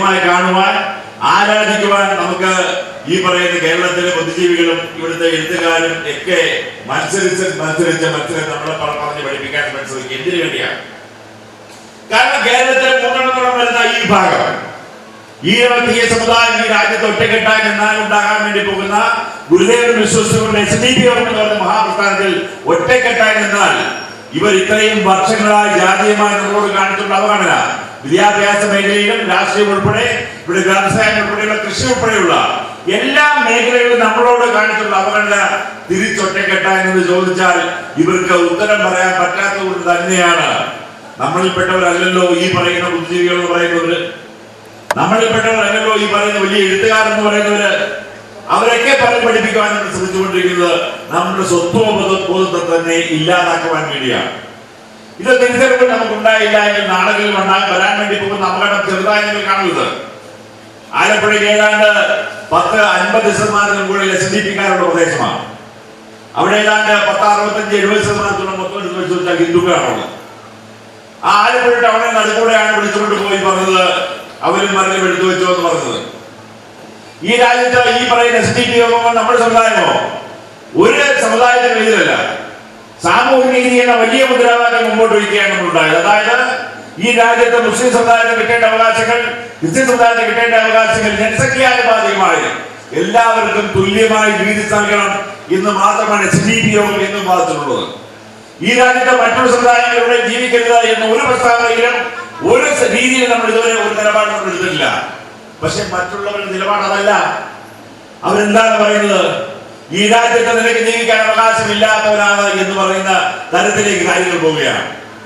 ദൈവമായി കാണുവാൻ ആരാധിക്കുവാൻ നമുക്ക് ഈ പറയുന്ന കേരളത്തിലെ ബുദ്ധിജീവികളും ഇവിടുത്തെ എഴുത്തുകാരും ഒക്കെ മത്സരിച്ച് നമ്മളെ പറഞ്ഞ് പഠിപ്പിക്കാൻ ശ്രമിക്കും. എന്തിനു വേണ്ടിയാണ്? കാരണം കേരളത്തിലെ മൂന്നെണ്ണത്തോളം വരുന്ന ഈ ഭാഗം ഈ തീയ സമുദായം ഈ രാജ്യത്ത് ഒറ്റക്കെട്ടായി എന്നാൽ ഉണ്ടാകാൻ വേണ്ടി പോകുന്ന ഗുരുദേവൻ വിശ്വസിച്ചുകൊണ്ട് SDPI എന്ന് പറയുന്ന മഹാപ്രസ്ഥാനത്തിൽ ഒറ്റക്കെട്ടായി എന്നാൽ ഇവർ ഇത്രയും വർഷങ്ങളായി ജാതീയമായി നമ്മളോട് കാണിച്ചുള്ള അവഗണന വിദ്യാഭ്യാസ മേഖലയിലും രാഷ്ട്രീയം ഉൾപ്പെടെ ഇവിടെ വ്യവസായം ഉൾപ്പെടെയുള്ള കൃഷി ഉൾപ്പെടെയുള്ള എല്ലാ മേഖലകളിലും നമ്മളോട് കാണിച്ചുള്ള അവഗണന തിരിച്ചൊറ്റക്കെട്ടായി എന്ന് ചോദിച്ചാൽ ഇവർക്ക് ഉത്തരം പറയാൻ പറ്റാത്തത് കൊണ്ട് തന്നെയാണ് നമ്മളിൽപ്പെട്ടവരല്ലല്ലോ ഈ പറയുന്ന ബുദ്ധിജീവികൾ എന്ന് പറയുന്നവര്, നമ്മളിൽപ്പെട്ടവരല്ലല്ലോ ഈ പറയുന്ന വലിയ എഴുത്തുകാരെന്ന് പറയുന്നവര്. അവരൊക്കെ പറഞ്ഞ് പഠിപ്പിക്കുവാൻ നമ്മൾ ശ്രമിച്ചുകൊണ്ടിരിക്കുന്നത് നമ്മുടെ സ്വത്വബോധത്തെ തന്നെ ഇല്ലാതാക്കുവാൻ വേണ്ടിയാണ്. ഇത് തിരിച്ചറിവ് നമുക്കുണ്ടായില്ല എങ്കിൽ നാളുകളിൽ വരാൻ വേണ്ടി പോകുന്ന അപകടം ചെറുതായി നിങ്ങൾ കാണുന്നത്. ആലപ്പുഴയ്ക്ക് ഏതാണ്ട് 50% കൂടുതൽ SDPക്കാരുടെ പ്രദേശമാണ്. അവിടെ ഏതാണ്ട് 65-70% മൊത്തം എടുത്ത് വെച്ച് വെച്ചാൽ ഹിന്ദുക്കളാണുള്ളത്. ആ ആലപ്പുഴ ടൗണിൽ നടുക്കൂടെയാണ് വിളിച്ചുകൊണ്ട് പോയി പറഞ്ഞത് അവരും മരണം എടുത്തു വെച്ചോ എന്ന് പറഞ്ഞത്. ഈ രാജ്യത്ത് ഈ പറയുന്ന SDPI യോഗമോ നമ്മുടെ സമുദായമോ ഒരു സമുദായത്തിന് എതിരല്ല. സാമൂഹിക നീതി എന്ന വലിയ മുദ്രാവാക്യം മുമ്പോട്ട് വയ്ക്കുകയാണ് നമ്മളുണ്ടായത്. അതായത് ഈ രാജ്യത്ത് മുസ്ലിം സമുദായത്തിന് കിട്ടേണ്ട അവകാശങ്ങൾ, ക്രിസ്ത്യൻ സമുദായത്തിന് കിട്ടേണ്ട അവകാശങ്ങൾ ജനസംഖ്യാനുപാതികമായി എല്ലാവർക്കും തുല്യമായി വീതിച്ച് നൽകണം എന്ന് മാത്രമാണ് SDPI യോഗം എന്നും വാദിച്ചിട്ടുള്ളത്. ഈ രാജ്യത്തെ മറ്റൊരു സമുദായങ്ങൾ ഇവിടെ ജീവിക്കരുത് എന്ന ഒരു പ്രസ്താവനയിലും ഒരു രീതിയിൽ നമ്മൾ ഇതുവരെ ഒരു നിലപാട് നമ്മൾ എടുത്തിട്ടില്ല. പക്ഷെ മറ്റുള്ളവരുടെ നിലപാട് അതല്ല. അവരെന്താണ് പറയുന്നത്? ഈ രാജ്യത്ത് നിനക്ക് ജീവിക്കാൻ അവകാശമില്ലാത്തവരാണ് എന്ന് പറയുന്ന തരത്തിലേക്ക് കാര്യങ്ങൾ പോവുകയാണ്.